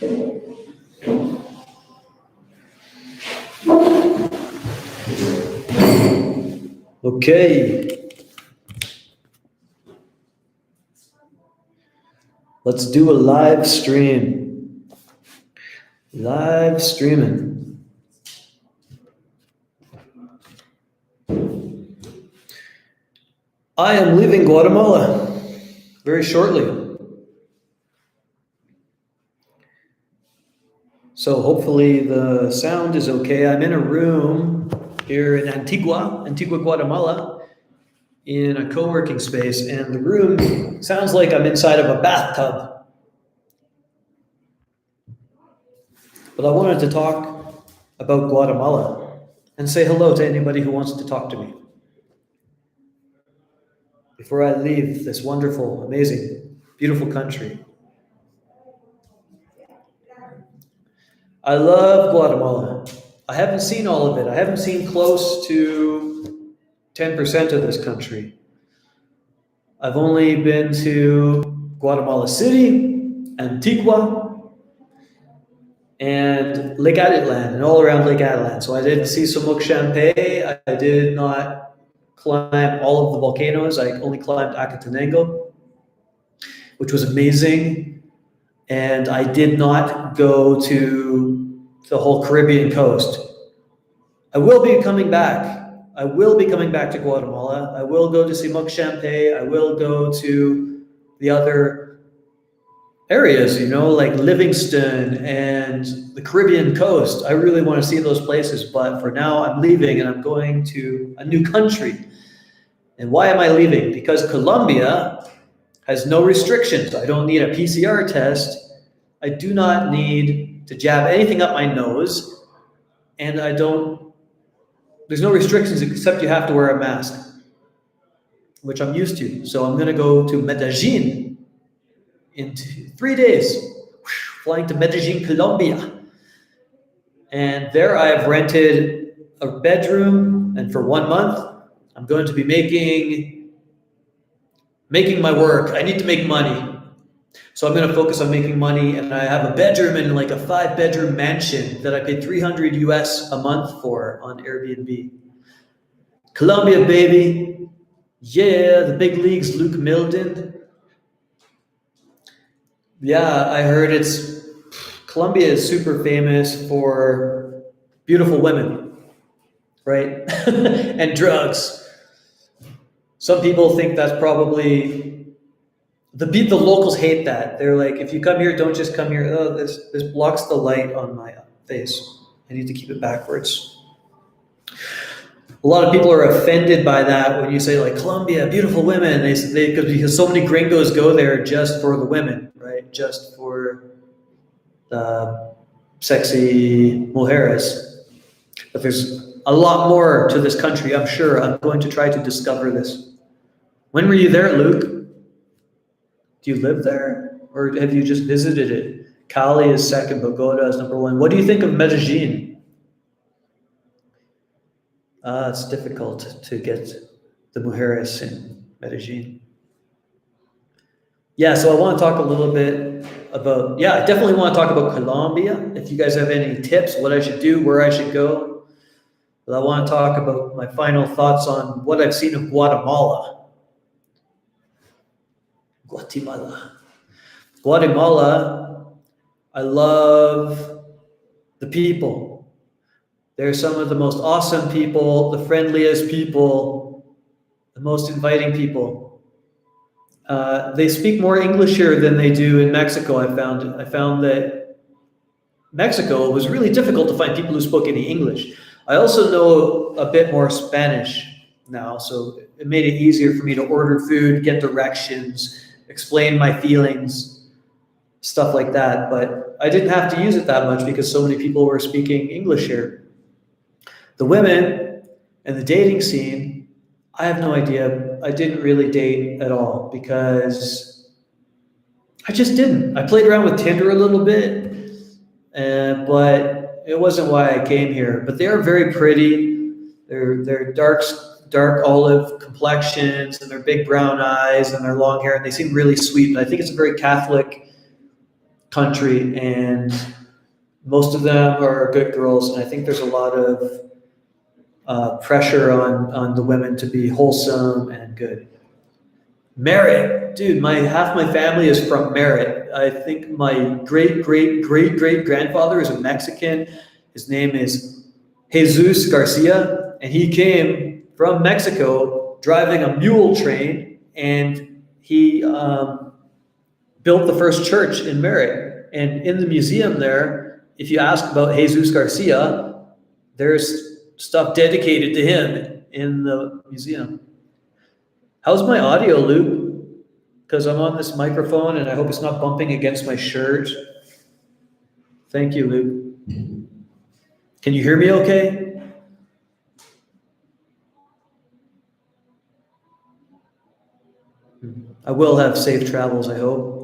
Okay. Let's do a live stream. Live streaming. I am leaving Guatemala very shortly. So hopefully the sound is okay. I'm in a room here in Antigua, Guatemala, in a co-working space, and the room sounds like I'm inside of a bathtub. But I wanted to talk about Guatemala and say hello to anybody who wants to talk to me before I leave this wonderful, amazing, beautiful country. I love Guatemala. I haven't seen all of it. I haven't seen close to 10% of this country. I've only been to Guatemala City, Antigua, and Lake Aditlan, and all around Lake Aditlan. So I didn't see Sumuk Champay. I did not climb all of the volcanoes. I only climbed Acatenango, which was amazing. And I did not go to the whole Caribbean coast. I will be coming back. I will be coming back to Guatemala. I will go to Sumuk Champay. I will go to the other areas, like Livingston and the Caribbean coast. I really want to see those places, but for now I'm leaving and I'm going to a new country. And why am I leaving? Because Colombia has no restrictions. I don't need a PCR test. I do not need to jab anything up my nose. And there's no restrictions except you have to wear a mask, which I'm used to. So I'm gonna go to Medellin in 3 days, flying to Medellin, Colombia. And there I have rented a bedroom, and for 1 month, I'm going to be making my work. I need to make money. So I'm going to focus on making money, and I have a bedroom in like a 5-bedroom mansion that I paid $300 US a month for on Airbnb. Colombia, baby. Yeah, the big leagues, Luke Milden. Yeah, I heard Colombia is super famous for beautiful women, right? And drugs. Some people think that's probably, the locals hate that. They're like, if you come here, don't just come here. Oh, this blocks the light on my face. I need to keep it backwards. A lot of people are offended by that when you say like Colombia, beautiful women. Because so many gringos go there just for the women, right? Just for the sexy mujeres. But there's a lot more to this country, I'm sure. I'm going to try to discover this. When were you there, Luke? Do you live there? Or have you just visited it? Cali is second, Bogota is number 1. What do you think of Medellin? It's difficult to get the mujeres in Medellin. Yeah, so I want to talk a little bit about, I definitely want to talk about Colombia. If you guys have any tips, what I should do, where I should go. But I want to talk about my final thoughts on what I've seen of Guatemala. Guatemala, I love the people. They're some of the most awesome people, the friendliest people, the most inviting people. They speak more English here than they do in Mexico. I found that Mexico was really difficult to find people who spoke any English. I also know a bit more Spanish now, so it made it easier for me to order food, get directions, explain my feelings, stuff like that. But I didn't have to use it that much because so many people were speaking English here. The women and the dating scene, I have no idea. I didn't really date at all because I just didn't. I played around with Tinder a little bit, but it wasn't why I came here. But they're very pretty. They're dark olive complexions, and their big brown eyes and their long hair, and they seem really sweet. And I think it's a very Catholic country, and most of them are good girls, and I think there's a lot of pressure on the women to be wholesome and good. Merritt, dude, half my family is from Merritt. I think my great grandfather is a Mexican. His name is Jesus Garcia, and he came from Mexico driving a mule train, and he built the first church in Merritt. And in the museum there, if you ask about Jesus Garcia, there's stuff dedicated to him in the museum. How's my audio, Luke? Because I'm on this microphone and I hope it's not bumping against my shirt. Thank you, Luke. Can you hear me okay? I will have safe travels, I hope.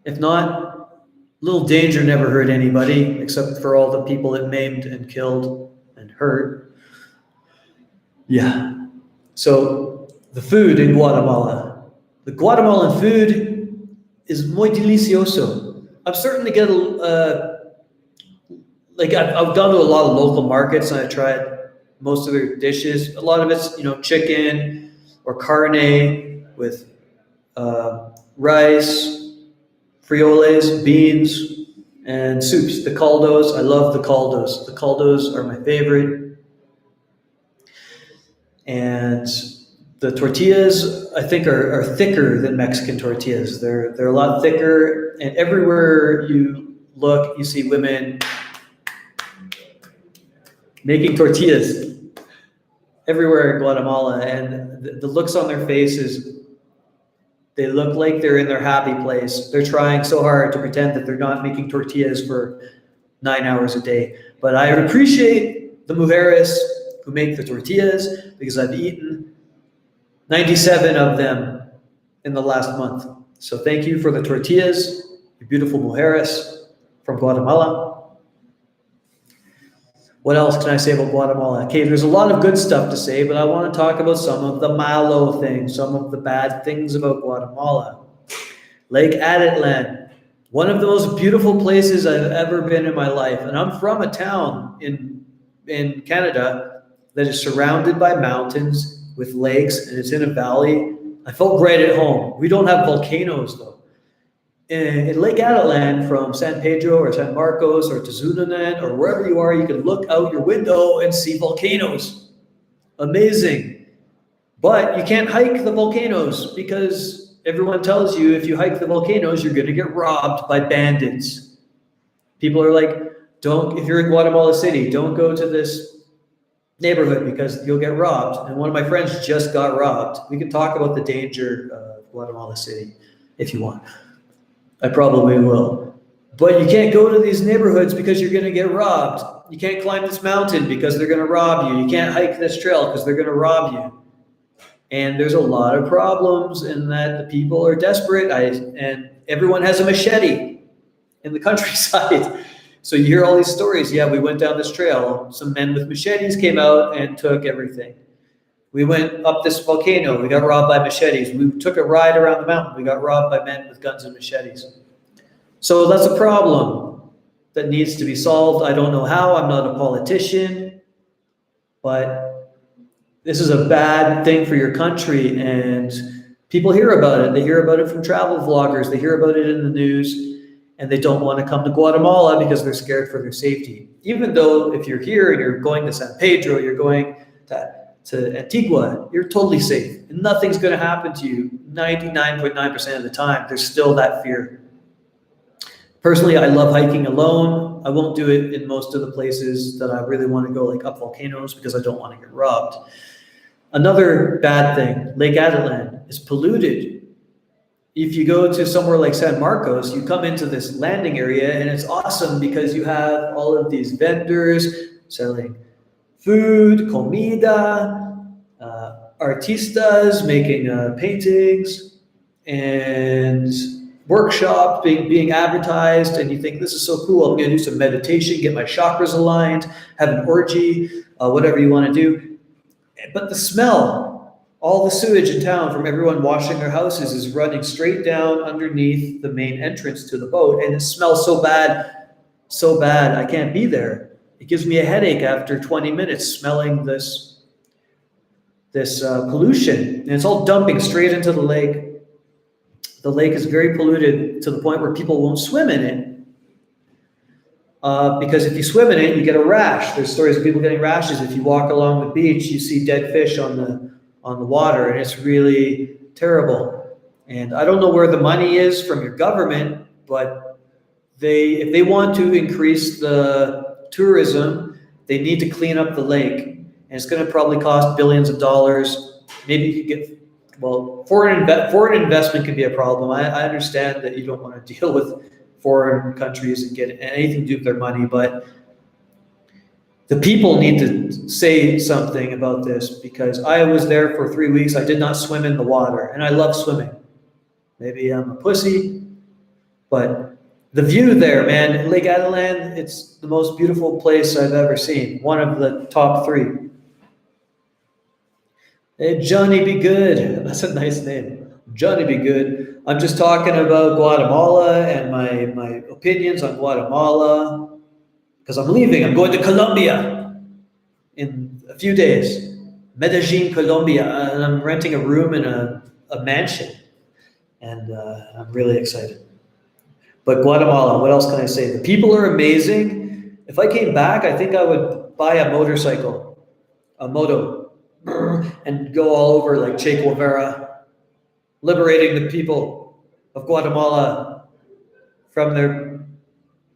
If not, little danger never hurt anybody, except for all the people it maimed and killed and hurt. Yeah. So, the food in Guatemala. The Guatemalan food is muy delicioso. I'm starting to get I've gone to a lot of local markets and I tried most of their dishes. A lot of it's chicken or carne with rice, frijoles, beans, and soups. The caldos, I love the caldos. The caldos are my favorite. And the tortillas, I think, are thicker than Mexican tortillas. They're a lot thicker, and everywhere you look, you see women making tortillas everywhere in Guatemala, and the looks on their faces, they look like they're in their happy place. They're trying so hard to pretend that they're not making tortillas for 9 hours a day. But I appreciate the mujeres who make the tortillas, because I've eaten 97 of them in the last month. So thank you for the tortillas, you beautiful mujeres from Guatemala. What else can I say about Guatemala? Okay, there's a lot of good stuff to say, but I want to talk about some of the malo things, some of the bad things about Guatemala. Lake Aditlan, one of the most beautiful places I've ever been in my life. And I'm from a town in Canada that is surrounded by mountains with lakes, and it's in a valley. I felt right at home. We don't have volcanoes, though. In Lake Aditlan, from San Pedro or San Marcos or Tezunanan or wherever you are, you can look out your window and see volcanoes. Amazing. But you can't hike the volcanoes because everyone tells you if you hike the volcanoes, you're going to get robbed by bandits. People are like, if you're in Guatemala City, don't go to this neighborhood because you'll get robbed. And one of my friends just got robbed. We can talk about the danger of Guatemala City if you want. I probably will. But you can't go to these neighborhoods because you're going to get robbed. You can't climb this mountain because they're going to rob you. You can't hike this trail because they're going to rob you. And there's a lot of problems in that the people are desperate, and everyone has a machete in the countryside. So you hear all these stories. Yeah, we went down this trail. Some men with machetes came out and took everything. We went up this volcano. We got robbed by machetes. We took a ride around the mountain. We got robbed by men with guns and machetes. So that's a problem that needs to be solved. I don't know how. I'm not a politician. But this is a bad thing for your country. And people hear about it. They hear about it from travel vloggers. They hear about it in the news. And they don't want to come to Guatemala because they're scared for their safety. Even though if you're here and you're going to San Pedro, you're going to Antigua, you're totally safe. And nothing's going to happen to you 99.9% of the time. There's still that fear. Personally, I love hiking alone. I won't do it in most of the places that I really want to go, like up volcanoes, because I don't want to get robbed. Another bad thing, Lake Aditlan is polluted. If you go to somewhere like San Marcos, you come into this landing area and it's awesome because you have all of these vendors selling food, comida, artistas making paintings, and workshop being advertised, and you think, this is so cool, I'm going to do some meditation, get my chakras aligned, have an orgy, whatever you want to do. But the smell, All the sewage in town from everyone washing their houses is running straight down underneath the main entrance to the boat, and it smells so bad, I can't be there. It gives me a headache after 20 minutes smelling this pollution, and it's all dumping straight into the lake. The lake is very polluted to the point where people won't swim in it. Because if you swim in it, you get a rash. There's stories of people getting rashes. If you walk along the beach, you see dead fish on the water, and it's really terrible. And I don't know where the money is from your government, but if they want to increase the tourism, they need to clean up the lake. And it's going to probably cost billions of dollars. Maybe you could get, well, foreign investment could be a problem. I understand that you don't want to deal with foreign countries and get anything to do with their money, but the people need to say something about this, because I was there for 3 weeks. I did not swim in the water, and I love swimming. Maybe I'm a pussy, but the view there, man, Lake Aditlan, it's the most beautiful place I've ever seen. One of the top 3. Hey, Johnny Be Good. That's a nice name. Johnny Be Good. I'm just talking about Guatemala and my opinions on Guatemala, because I'm leaving. I'm going to Colombia in a few days. Medellin, Colombia. And I'm renting a room in a mansion. And I'm really excited. But Guatemala, what else can I say? The people are amazing. If I came back, I think I would buy a motorcycle, a moto, and go all over like Che Guevara, liberating the people of Guatemala from their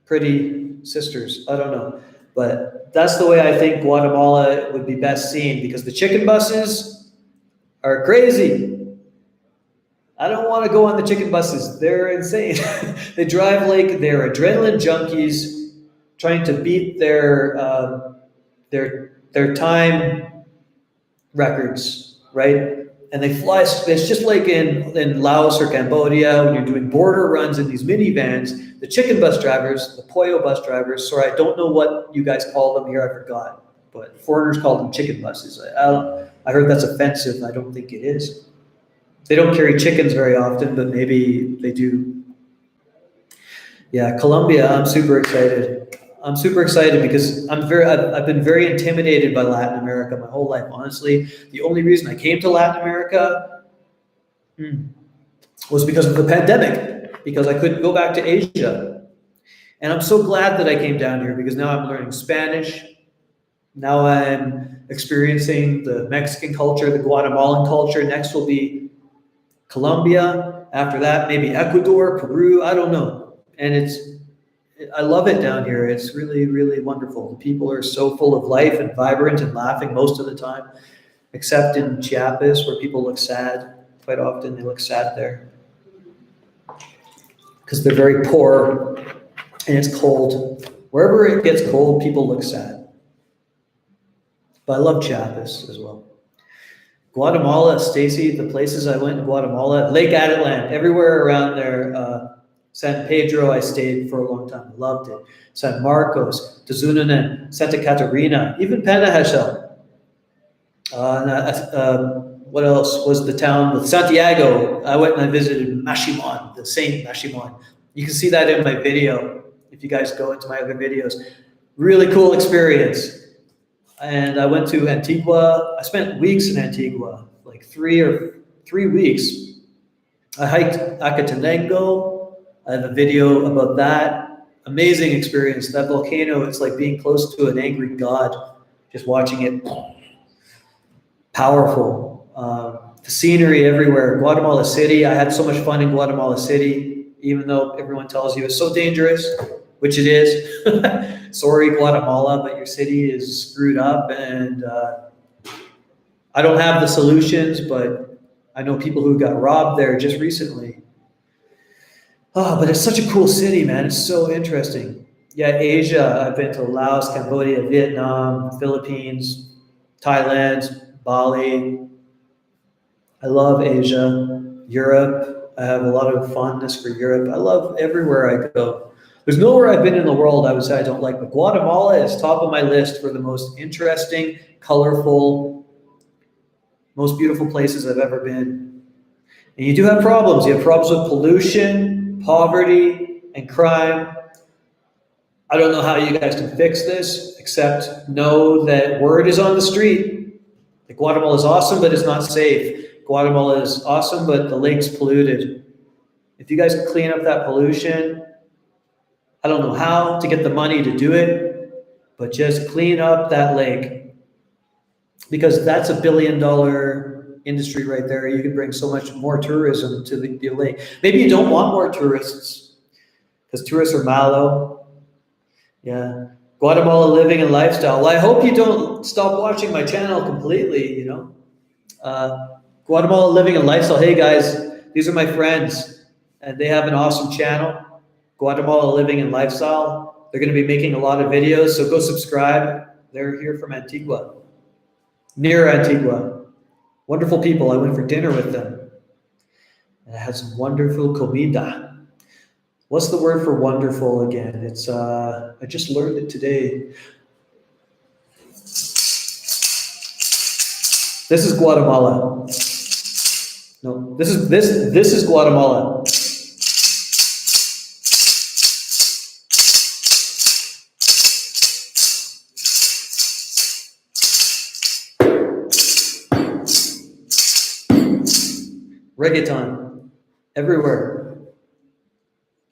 pretty sisters. I don't know. But that's the way I think Guatemala would be best seen, because the chicken buses are crazy. I don't want to go on the chicken buses. They're insane. They drive like they're adrenaline junkies trying to beat their time records, right? And they fly. It's just like in Laos or Cambodia when you're doing border runs in these minivans. The chicken bus drivers, the Pollo bus drivers. Sorry, I don't know what you guys call them here. I forgot. But foreigners call them chicken buses. I heard that's offensive. I don't think it is. They don't carry chickens very often, but maybe they do. Yeah, Colombia, I'm super excited. I'm super excited because I've been very intimidated by Latin America my whole life, honestly. The only reason I came to Latin America was because of the pandemic, because I couldn't go back to Asia. And I'm so glad that I came down here, because now I'm learning Spanish. Now I'm experiencing the Mexican culture, the Guatemalan culture. Next will be Colombia. After that, maybe Ecuador, Peru, I don't know. And I love it down here. It's really, really wonderful. The people are so full of life and vibrant and laughing most of the time, except in Chiapas, where people look sad. Quite often they look sad there because they're very poor and it's cold. Wherever it gets cold, people look sad. But I love Chiapas as well. Guatemala, Stacy, the places I went in Guatemala, Lake Aditlan, everywhere around there. San Pedro, I stayed for a long time. I loved it. San Marcos, Tezunanen, Santa Catarina, even Panajachel. What else was the town with Santiago? I went and I visited Mashimon, the Saint Mashimon. You can see that in my video if you guys go into my other videos. Really cool experience. And I went to Antigua. I spent weeks in Antigua, like 3 weeks. I hiked Acatenango. I have a video about that. Amazing experience. That volcano, it's like being close to an angry god, just watching it. Powerful. The scenery everywhere. Guatemala City. I had so much fun in Guatemala City, even though everyone tells you it's so dangerous, which it is. Sorry, Guatemala, but your city is screwed up, and I don't have the solutions, but I know people who got robbed there just recently. Oh, but it's such a cool city, man. It's so interesting. Yeah, Asia, I've been to Laos, Cambodia, Vietnam, Philippines, Thailand, Bali. I love Asia. Europe, I have a lot of fondness for Europe. I love everywhere I go. There's nowhere I've been in the world I would say I don't like, but Guatemala is top of my list for the most interesting, colorful, Most beautiful places I've ever been. And you do have problems. You have problems with pollution, poverty, and crime. I don't know how you guys can fix this, except know that word is on the street. That Guatemala is awesome, but it's not safe. Guatemala is awesome, but the lake's polluted. If you guys can clean up that pollution, I don't know how to get the money to do it, but just clean up that lake. Because that's $1 billion industry right there. You can bring so much more tourism to the lake. Maybe you don't want more tourists, because tourists are malo. Yeah. Guatemala living and lifestyle. Well, I hope you don't stop watching my channel completely, Guatemala living and lifestyle. Hey guys, these are my friends, and they have an awesome channel, Guatemala living and lifestyle. They're going to be making a lot of videos, so go subscribe. They're here from Antigua, near Antigua. Wonderful people. I went for dinner with them. And I had some wonderful comida. What's the word for wonderful again? It's I just learned it today. This is Guatemala. No, this is Guatemala. Reggaeton everywhere.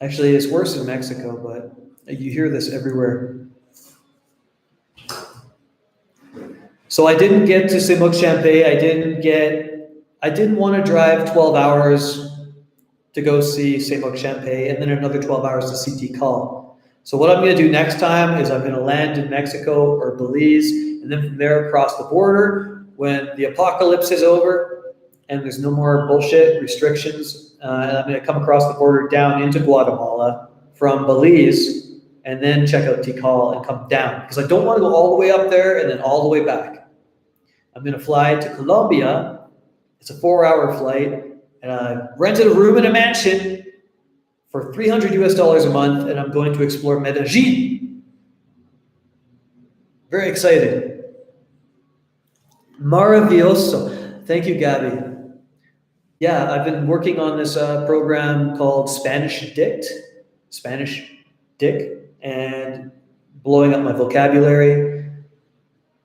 Actually, it's worse in Mexico, but you hear this everywhere. So I didn't get to Simoc-Champey. I didn't want to drive 12 hours to go see Simoc-Champey and then another 12 hours to see Tikal. So what I'm going to do next time is I'm going to land in Mexico or Belize, and then from there across the border when the apocalypse is over and there's no more bullshit restrictions, and I'm going to come across the border down into Guatemala from Belize and then check out Tikal and come down, because I don't want to go all the way up there and then all the way back. I'm going to fly to Colombia. It's a 4-hour flight, and I rented a room in a mansion for $300 a month, and I'm going to explore Medellin. Very excited. Maravilloso. Thank you, Gabby. Yeah, I've been working on this program called Spanish Dick, and blowing up my vocabulary.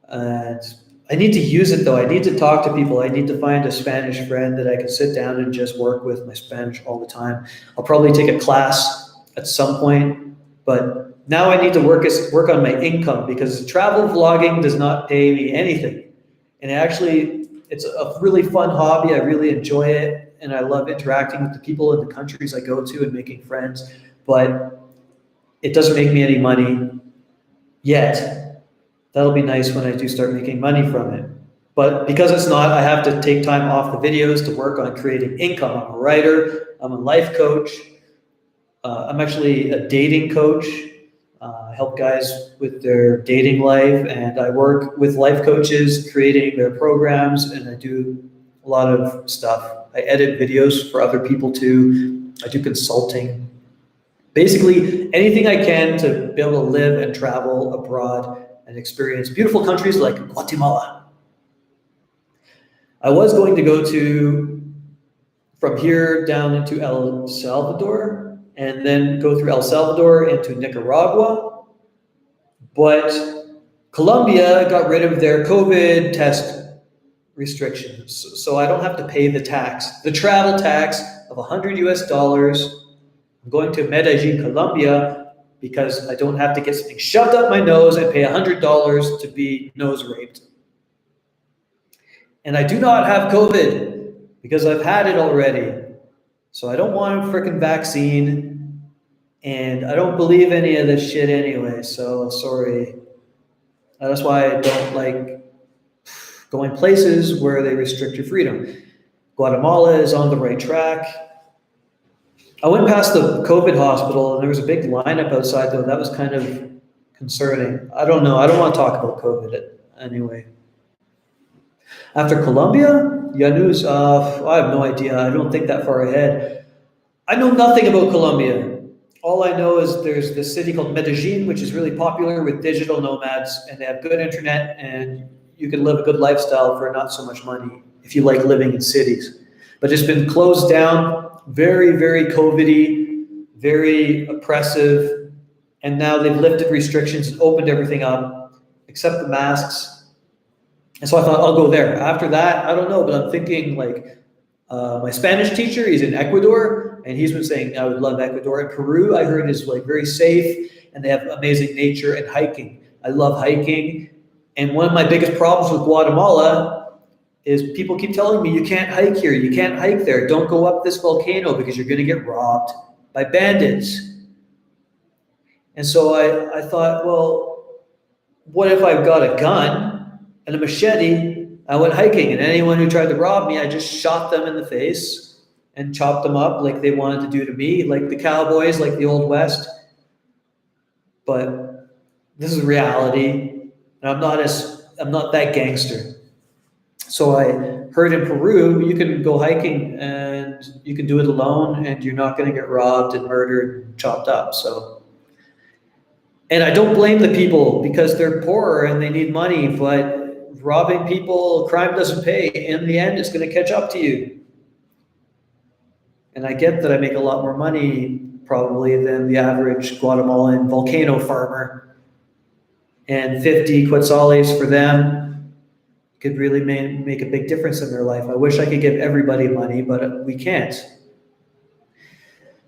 And I need to use it though. I need to talk to people. I need to find a Spanish friend that I can sit down and just work with my Spanish all the time. I'll probably take a class at some point, but now I need to work on my income, because travel vlogging does not pay me anything. And actually, it's a really fun hobby. I really enjoy it, and I love interacting with the people in the countries I go to and making friends, but it doesn't make me any money yet. That'll be nice when I do start making money from it. But because it's not, I have to take time off the videos to work on creating income. I'm a writer, I'm a life coach. I'm actually a dating coach. I help guys with their dating life, and I work with life coaches creating their programs, and I do a lot of stuff. I edit videos for other people too. I do consulting. Basically, anything I can to be able to live and travel abroad and experience beautiful countries like Guatemala. I was going to go from here down into El Salvador, and then go through El Salvador into Nicaragua, but Colombia got rid of their COVID test restrictions, so I don't have to pay the travel tax of $100. I'm going to Medellin, Colombia, because I don't have to get something shoved up my nose and pay $100 to be nose raped. And I do not have COVID because I've had it already. So I don't want a freaking vaccine, and I don't believe any of this shit anyway, so sorry. That's why I don't like going places where they restrict your freedom. Guatemala is on the right track. I went past the COVID hospital, and there was a big lineup outside, though. That was kind of concerning. I don't know. I don't want to talk about COVID anyway. After Colombia, Yanus, I have no idea. I don't think that far ahead. I know nothing about Colombia. All I know is there's this city called Medellin, which is really popular with digital nomads, and they have good internet, and you can live a good lifestyle for not so much money if you like living in cities. But it's been closed down, very, very COVID-y, very oppressive, and now they've lifted restrictions and opened everything up, except the masks. And so I thought, I'll go there. After that, I don't know, but I'm thinking like, my Spanish teacher, he's in Ecuador, and he's been saying I would love Ecuador. And Peru, I heard, is like very safe, and they have amazing nature and hiking. I love hiking. And one of my biggest problems with Guatemala is people keep telling me, you can't hike here, you can't hike there, don't go up this volcano because you're gonna get robbed by bandits. And so I thought, well, what if I've got a gun and a machete? I went hiking, and anyone who tried to rob me, I just shot them in the face and chopped them up like they wanted to do to me, like the cowboys, like the Old West. But this is reality, and I'm not that gangster. So I heard in Peru, you can go hiking and you can do it alone, and you're not going to get robbed and murdered and chopped up. So, and I don't blame the people because they're poor and they need money, but robbing people, crime doesn't pay. In the end, it's going to catch up to you. And I get that I make a lot more money probably than the average Guatemalan volcano farmer. And 50 quetzales for them could really make a big difference in their life. I wish I could give everybody money, but we can't.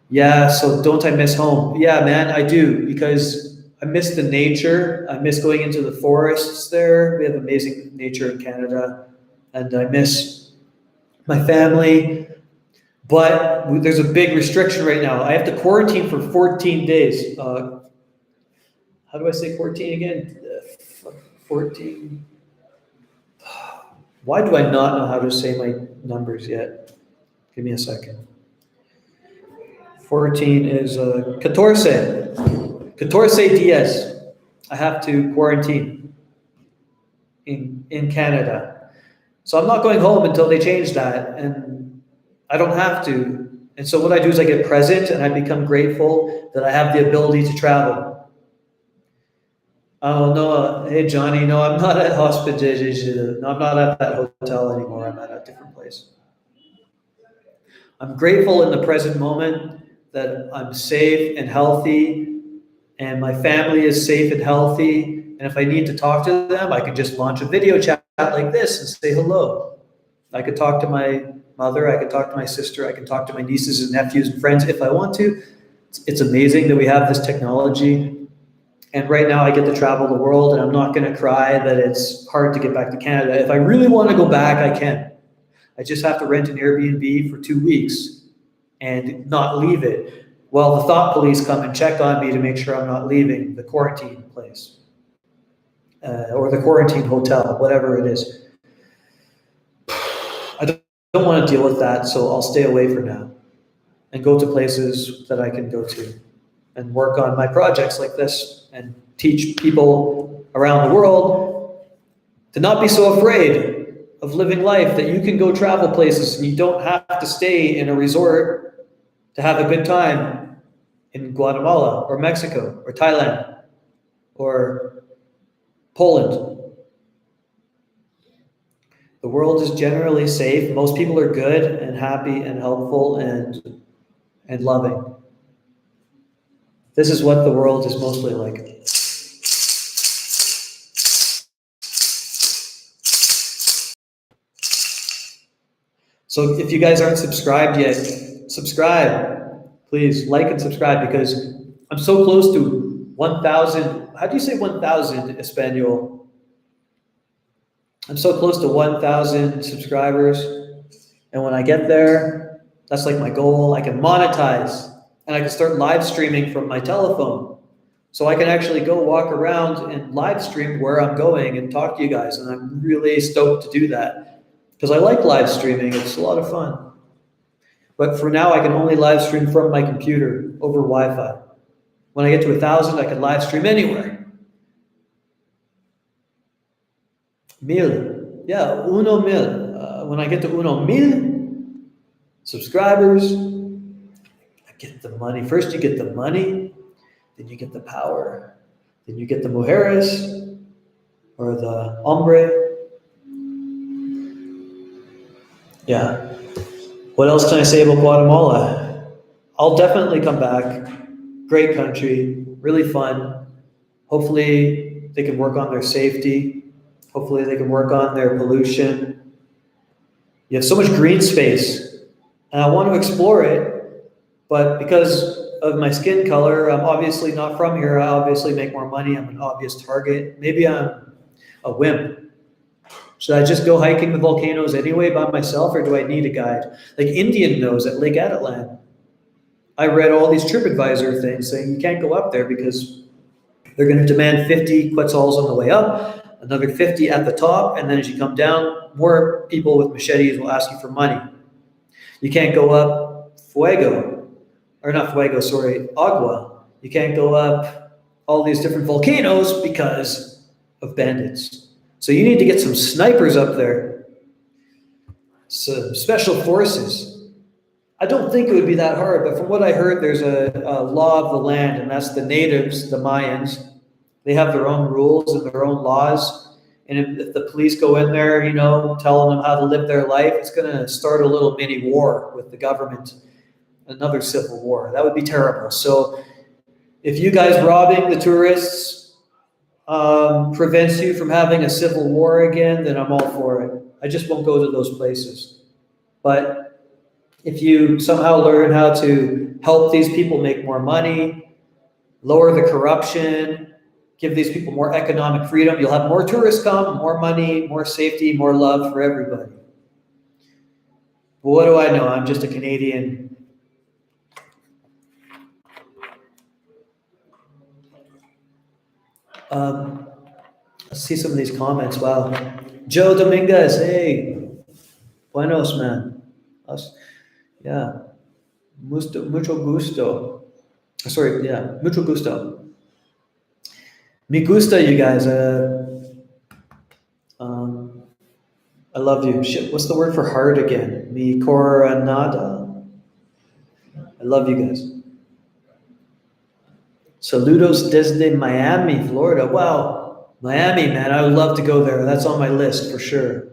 Yeah, so don't I miss home? Yeah, man, I do, because I miss the nature. I miss going into the forests there. We have amazing nature in Canada. And I miss my family. But there's a big restriction right now. I have to quarantine for 14 days. How do I say 14 again? 14. Why do I not know how to say my numbers yet? Give me a second. 14 is 14. 14 días. I have to quarantine in Canada. So I'm not going home until they change that, and I don't have to. And so what I do is I get present and I become grateful that I have the ability to travel. Oh no, hey Johnny, no, I'm not at hospital. No, I'm not at that hotel anymore. I'm at a different place. I'm grateful in the present moment that I'm safe and healthy, and my family is safe and healthy. And if I need to talk to them, I can just launch a video chat like this and say hello. I could talk to my mother, I could talk to my sister, I can talk to my nieces and nephews and friends if I want to. It's amazing that we have this technology. And right now I get to travel the world, and I'm not going to cry that it's hard to get back to Canada. If I really want to go back, I can. I just have to rent an Airbnb for 2 weeks and not leave it while the thought police come and check on me to make sure I'm not leaving the quarantine place or the quarantine hotel, whatever it is. I don't want to deal with that, so I'll stay away for now and go to places that I can go to and work on my projects like this and teach people around the world to not be so afraid of living life, that you can go travel places and you don't have to stay in a resort to have a good time in Guatemala or Mexico or Thailand or Poland. The world is generally safe. Most people are good and happy and helpful and loving. This is what the world is mostly like. So if you guys aren't subscribed yet, subscribe. Please like and subscribe, because I'm so close to 1,000. How do you say 1,000 Espanol? I'm so close to 1,000 subscribers. And when I get there, that's like my goal. I can monetize and I can start live streaming from my telephone. So I can actually go walk around and live stream where I'm going and talk to you guys. And I'm really stoked to do that because I like live streaming. It's a lot of fun. But for now, I can only live stream from my computer over Wi-Fi. When I get to 1,000, I can live stream anywhere. 1,000. Yeah, 1,000. When I get to 1,000 subscribers, I get the money. First, you get the money, then you get the power, then you get the mujeres or the hombre. Yeah. What else can I say about Guatemala? I'll definitely come back. Great country, really fun. Hopefully, they can work on their safety. Hopefully, they can work on their pollution. You have so much green space, and I want to explore it, but because of my skin color, I'm obviously not from here. I obviously make more money. I'm an obvious target. Maybe I'm a wimp. Should I just go hiking the volcanoes anyway by myself, or do I need a guide? Like Indian knows at Lake Aditlan. I read all these TripAdvisor things saying you can't go up there because they're going to demand 50 quetzals on the way up, another 50 at the top, and then as you come down, more people with machetes will ask you for money. You can't go up Fuego, or not Fuego, sorry, Agua. You can't go up all these different volcanoes because of bandits. So you need to get some snipers up there, some special forces. I don't think it would be that hard, but from what I heard, there's a law of the land, and that's the natives, the Mayans. They have their own rules and their own laws. And if the police go in there, telling them how to live their life, it's going to start a little mini war with the government, another civil war. That would be terrible. So if you guys robbing the tourists prevents you from having a civil war again, then I'm all for it. I just won't go to those places. But if you somehow learn how to help these people make more money, lower the corruption, give these people more economic freedom, you'll have more tourists come, more money, more safety, more love for everybody. But what do I know? I'm just a Canadian. Let's see some of these comments. Wow. Joe Dominguez, hey. Buenos, man. Us. Yeah. Mucho gusto. Sorry, yeah. Mucho gusto. Me gusta, you guys. I love you. Shit, what's the word for heart again? Mi coronada. I love you guys. Saludos desde Miami, Florida. Wow. Miami, man. I would love to go there. That's on my list for sure.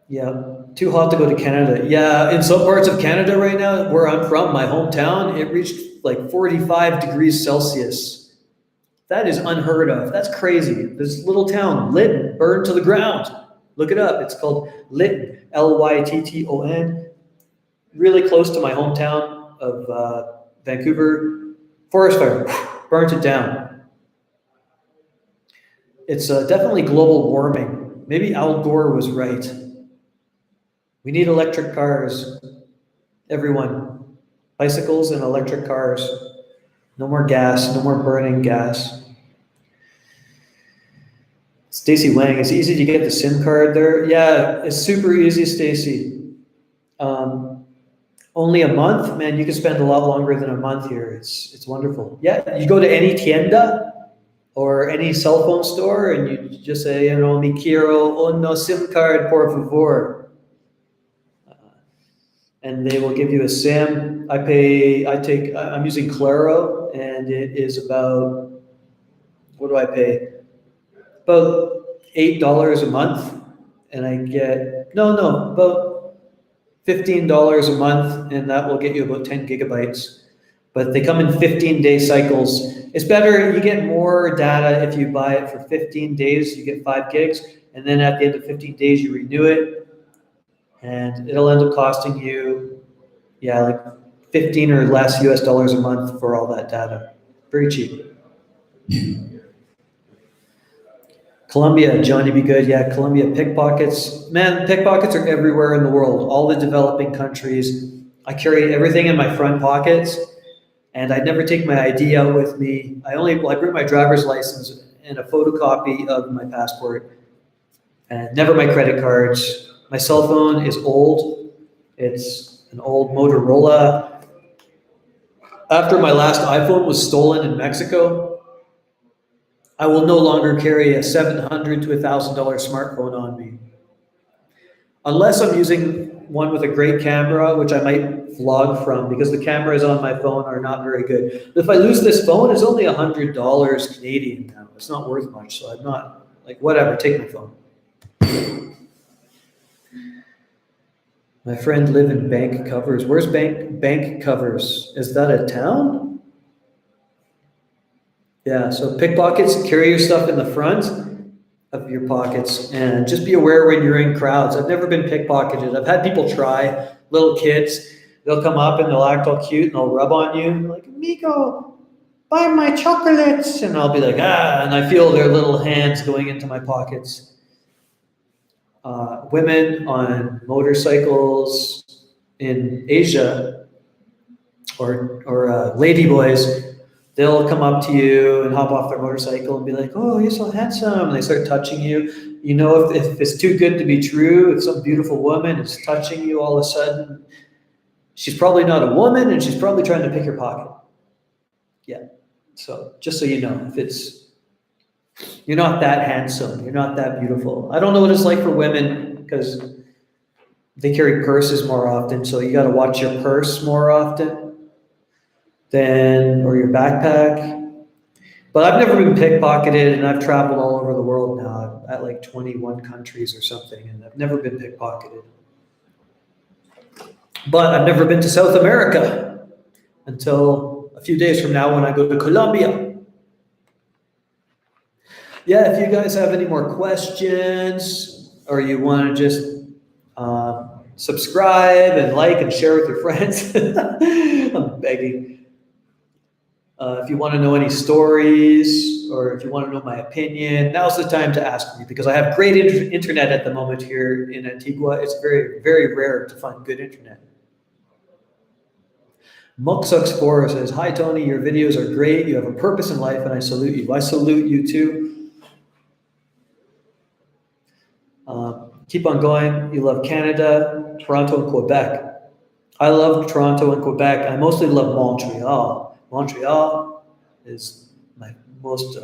Yeah, too hot to go to Canada. Yeah, in some parts of Canada right now, where I'm from, my hometown, it reached like 45 degrees Celsius. That is unheard of. That's crazy. This little town, Lytton, burned to the ground. Look it up. It's called Lytton, Lytton. Really close to my hometown of Vancouver. Forest fire, burnt it down. It's definitely global warming. Maybe Al Gore was right. We need electric cars. Everyone. Bicycles and electric cars. No more gas, no more burning gas. Stacy Wang, it's easy to get the SIM card there. Yeah, it's super easy, Stacy. Only a month? Man, you can spend a lot longer than a month here. It's wonderful. Yeah, you go to any tienda or any cell phone store and you just say, me quiero una SIM card, por favor. And they will give you a SIM. I'm using Claro, and it is about, what do I pay? About $8 a month, and I get, about $15 a month, and that will get you about 10 gigabytes. But they come in 15-day cycles. It's better, you get more data if you buy it for 15 days, you get 5 gigs, and then at the end of 15 days, you renew it. And it'll end up costing you, like 15 or less US dollars a month for all that data. Very cheap. Colombia, Johnny be good. Yeah, Colombia pickpockets. Man, pickpockets are everywhere in the world, all the developing countries. I carry everything in my front pockets, and I never take my ID out with me. I bring my driver's license and a photocopy of my passport, and never my credit cards. My cell phone is old. It's an old Motorola. After my last iPhone was stolen in Mexico, I will no longer carry a $700 to $1,000 smartphone on me. Unless I'm using one with a great camera, which I might vlog from because the cameras on my phone are not very good. But if I lose this phone, it's only $100 Canadian now. It's not worth much, so I'm not, whatever, take my phone. My friend live in Bank Covers. Where's Bank Covers? Is that a town? Yeah, so pickpockets, carry your stuff in the front of your pockets and just be aware when you're in crowds. I've never been pickpocketed. I've had people try, little kids, they'll come up and they'll act all cute and they'll rub on you, like, amigo, buy my chocolates. And I'll be like, ah, and I feel their little hands going into my pockets. Women on motorcycles in Asia or lady boys, they'll come up to you and hop off their motorcycle and be like, oh, you're so handsome. And they start touching you. You know, if it's too good to be true, if some beautiful woman is touching you all of a sudden, she's probably not a woman and she's probably trying to pick your pocket. Yeah. So just so you know, if it's, you're not that handsome, you're not that beautiful. I don't know what it's like for women because they carry purses more often. So you got to watch your purse more often or your backpack. But I've never been pickpocketed, and I've traveled all over the world now. I'm at like 21 countries or something, and I've never been pickpocketed. But I've never been to South America until a few days from now when I go to Colombia. Yeah, if you guys have any more questions or you want to just subscribe and like and share with your friends, I'm begging. If you want to know any stories or if you want to know my opinion, now's the time to ask me because I have great internet at the moment here in Antigua. It's very, very rare to find good internet. Muxux4 says, hi, Tony, your videos are great. You have a purpose in life and I salute you. I salute you too. Keep on going. You love Canada, Toronto, and Quebec. I love Toronto and Quebec. I mostly love Montreal. Montreal is my most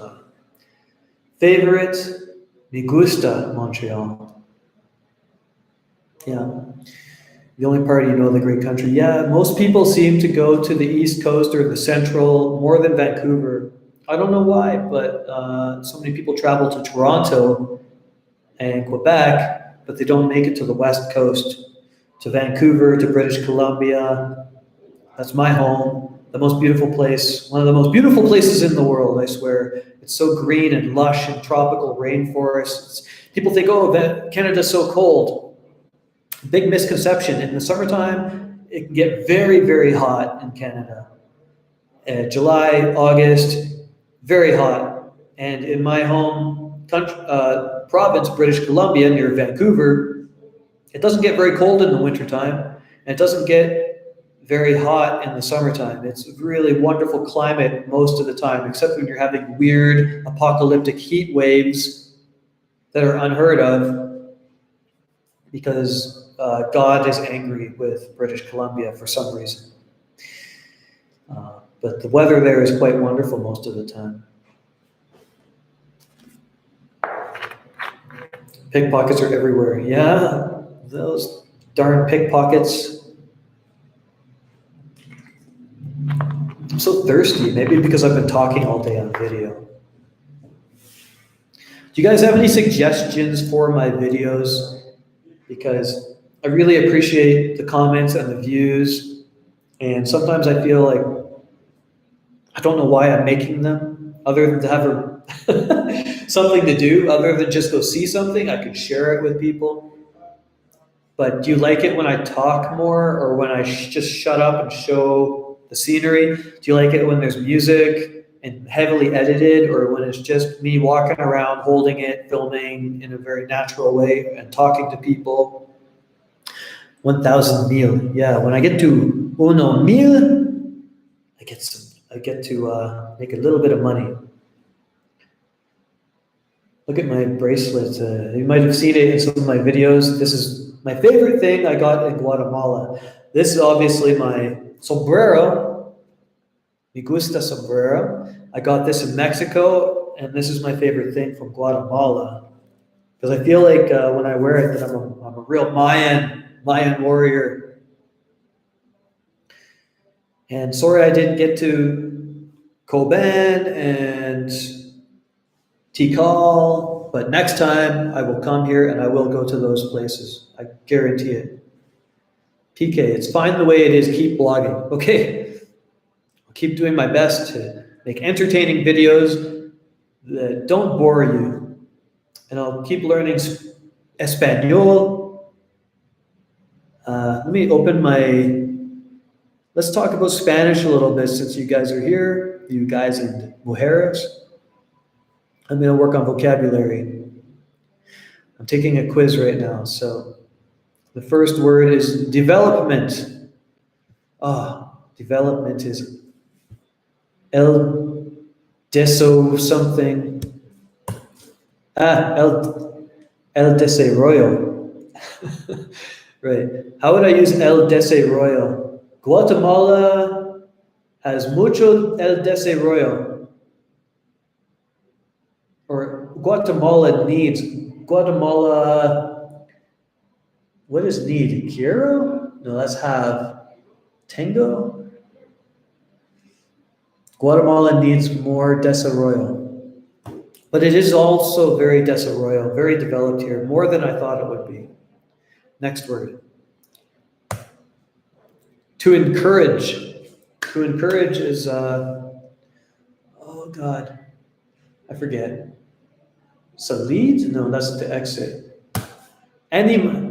favorite. Me gusta Montreal. Yeah. The only part you know the great country. Yeah, most people seem to go to the East Coast or the Central more than Vancouver. I don't know why, but so many people travel to Toronto and Quebec, but they don't make it to the West Coast, to Vancouver, to British Columbia. That's my home. The most beautiful place, one of the most beautiful places in the world, I swear. It's so green and lush and tropical rainforests. People think, oh, Canada's so cold. Big misconception. In the summertime, it can get very, very hot in Canada. July, August, very hot. And in my home province, British Columbia, near Vancouver, it doesn't get very cold in the wintertime. And it doesn't get very hot in the summertime. It's a really wonderful climate most of the time, except when you're having weird apocalyptic heat waves that are unheard of because God is angry with British Columbia for some reason. But the weather there is quite wonderful most of the time. Pickpockets are everywhere. Yeah, those darn pickpockets. I'm so thirsty, maybe because I've been talking all day on video. Do you guys have any suggestions for my videos? Because I really appreciate the comments and the views. And sometimes I feel like I don't know why I'm making them, other than to have something to do, other than just go see something. I could share it with people. But do you like it when I talk more or when I just shut up and show the scenery? Do you like it when there's music and heavily edited, or when it's just me walking around, holding it, filming in a very natural way and talking to people? 1,000 mil. Yeah, when I get to uno mil, I get to make a little bit of money. Look at my bracelet. You might have seen it in some of my videos. This is my favorite thing I got in Guatemala. This is obviously my sombrero. Me gusta sombrero. I got this in Mexico, and this is my favorite thing from Guatemala. Because I feel like when I wear it, that I'm a real Mayan warrior. And sorry I didn't get to Coban and Tikal, but next time I will come here and I will go to those places. I guarantee it. PK, it's fine the way it is. Keep blogging. Okay. I'll keep doing my best to make entertaining videos that don't bore you. And I'll keep learning Espanol. Let me open let's talk about Spanish a little bit since you guys are here, you guys and mujeres. I'm going to work on vocabulary. I'm taking a quiz right now. So the first word is development. Development is el deso something. El desarrollo. Right. How would I use el desarrollo? Guatemala has mucho el desarrollo. Or Guatemala, what is need? Quiero? No, let's have Tango. Guatemala needs more desarrollo. But it is also very desarrollo, very developed here, more than I thought it would be. Next word. To encourage. To encourage is, oh God, I forget. Salid? No, that's to exit. Animar.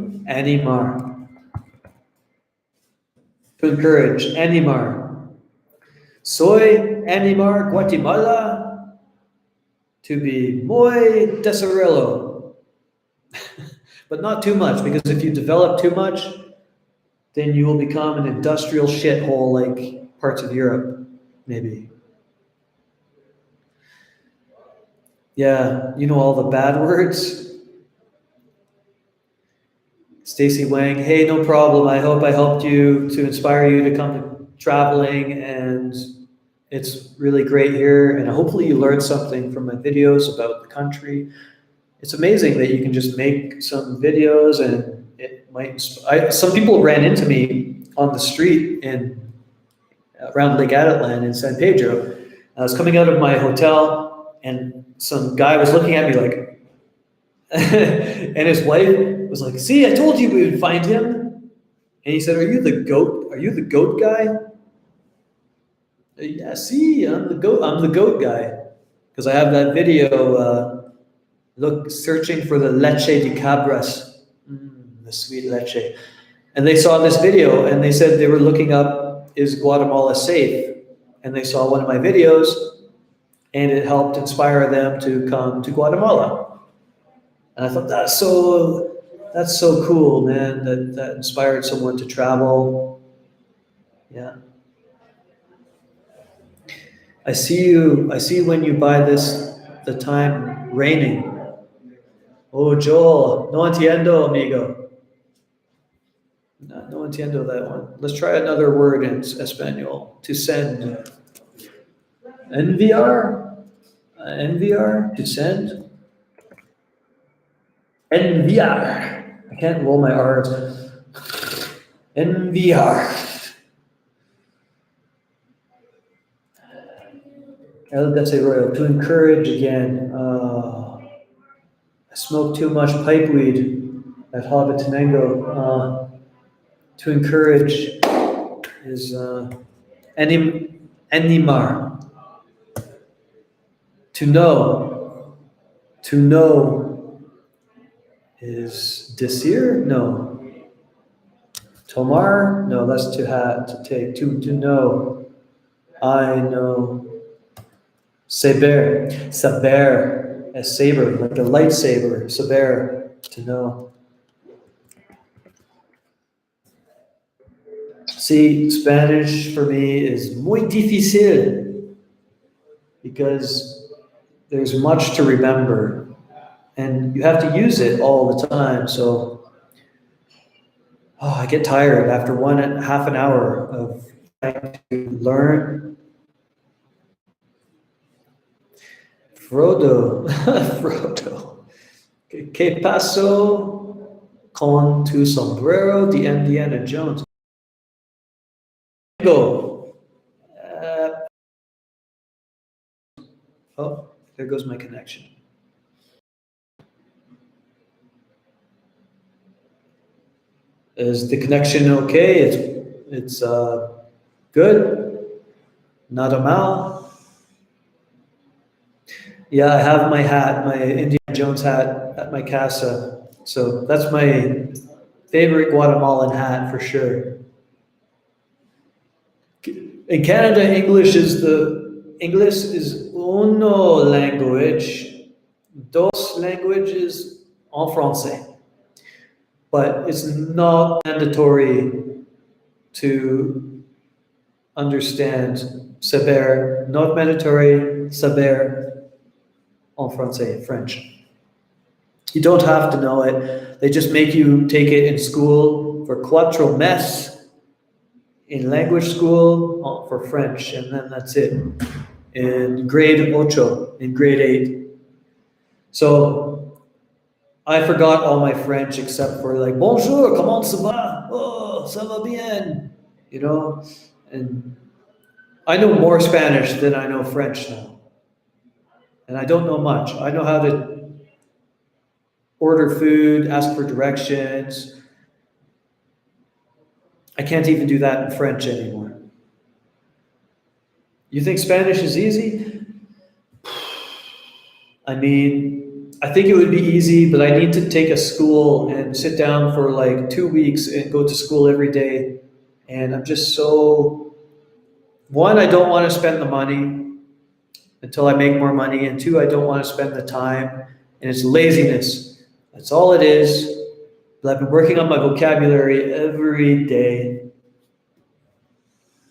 To encourage, animar. Soy animar Guatemala to be muy desarrollo. But not too much, because if you develop too much, then you will become an industrial shithole like parts of Europe, maybe. Yeah, you know all the bad words. Stacy Wang, hey, no problem. I hope I helped you to inspire you to come to traveling, and it's really great here. And hopefully you learned something from my videos about the country. It's amazing that you can just make some videos and it might some people ran into me on the street around Lake Aditlan in San Pedro. I was coming out of my hotel and some guy was looking at me like, and his wife was like, see, I told you we would find him. And he said, are you the goat? Are you the goat guy? Yeah, see, I'm the goat guy. Because I have that video, searching for the leche de cabras, the sweet leche. And they saw this video and they said they were looking up, is Guatemala safe? And they saw one of my videos and it helped inspire them to come to Guatemala. And I thought that's so cool, man, that inspired someone to travel. Yeah. I see when you buy the time raining. Oh, Joel, no entiendo, amigo. No entiendo that one. Let's try another word in Espanol. To send. Enviar? Enviar? To send? Enviar. I can't roll my R's. Enviar. El desarrollo. To encourage again. I smoke too much pipe weed at Hobbitenango. To encourage is animar. To know. To know is decir? No. Tomar? No, that's to have, to take. To know. I know. Saber. Saber. A saber, like a lightsaber. Saber. To know. See, Spanish for me is muy difícil because there's much to remember and you have to use it all the time. So I get tired after half an hour of trying to learn. Frodo. Frodo. ¿Qué pasó con tu sombrero de Indiana Jones? Go. Oh, there goes my connection. Is the connection okay? It's good. Nada mal. Yeah, I have my hat, my Indiana Jones hat at my casa. So that's my favorite Guatemalan hat for sure. In Canada, English is uno language, dos languages en français. But it's not mandatory to understand saber, not mandatory saber en français, French. You don't have to know it. They just make you take it in school for cuatro mes, in language school for French, and then that's it. In grade ocho, in grade 8. So I forgot all my French except for like, bonjour, comment ça va? Oh, ça va bien. You know, and I know more Spanish than I know French now. And I don't know much. I know how to order food, ask for directions. I can't even do that in French anymore. You think Spanish is easy? I mean, I think it would be easy, but I need to take a school and sit down for like 2 weeks and go to school every day. And I'm just so, one, I don't want to spend the money until I make more money. And two, I don't want to spend the time. And it's laziness. That's all it is. But I've been working on my vocabulary every day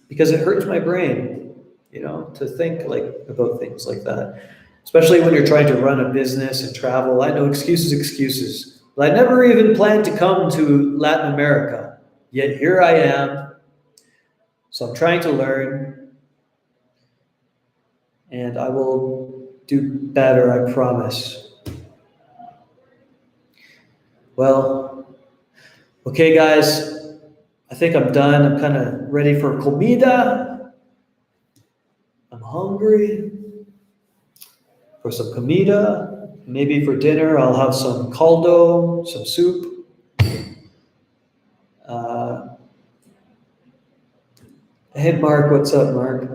because it hurts my brain, you know, to think like about things like that. Especially when you're trying to run a business and travel. I know excuses. But I never even planned to come to Latin America. Yet here I am. So I'm trying to learn. And I will do better, I promise. Well, okay, guys. I think I'm done. I'm kind of ready for comida. I'm hungry for some comida. Maybe for dinner, I'll have some caldo, some soup. Hey, Mark, what's up, Mark?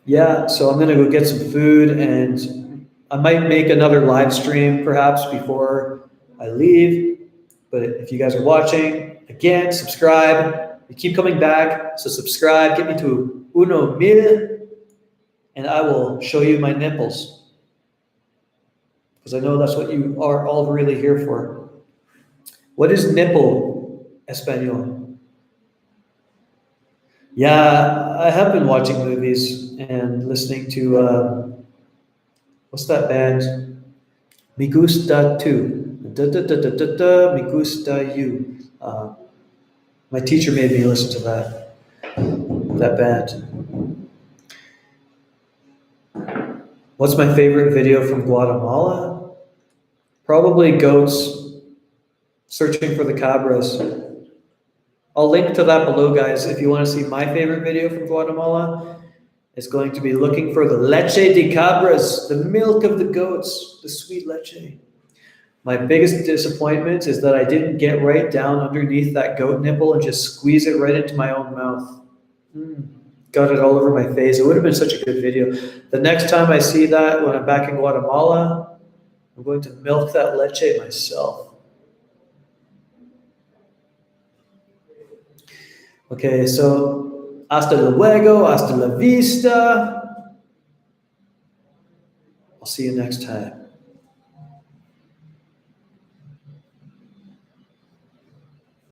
Yeah, so I'm going to go get some food, and I might make another live stream perhaps before I leave. But if you guys are watching, again, subscribe. You keep coming back, so subscribe. Get me to 1,000, and I will show you my nipples. Because I know that's what you are all really here for. What is nipple, Espanol? Yeah, I have been watching movies and listening to, what's that band? Me Gusta Tu. Da, da, da, da, da, da, Me Gusta You. My teacher made me listen to that band. What's my favorite video from Guatemala? Probably goats searching for the cabras. I'll link to that below, guys. If you want to see my favorite video from Guatemala, it's going to be looking for the leche de cabras, the milk of the goats, the sweet leche. My biggest disappointment is that I didn't get right down underneath that goat nipple and just squeeze it right into my own mouth. Got it all over my face. It would have been such a good video. The next time I see that when I'm back in Guatemala, I'm going to milk that leche myself. Okay, so hasta luego, hasta la vista. I'll see you next time.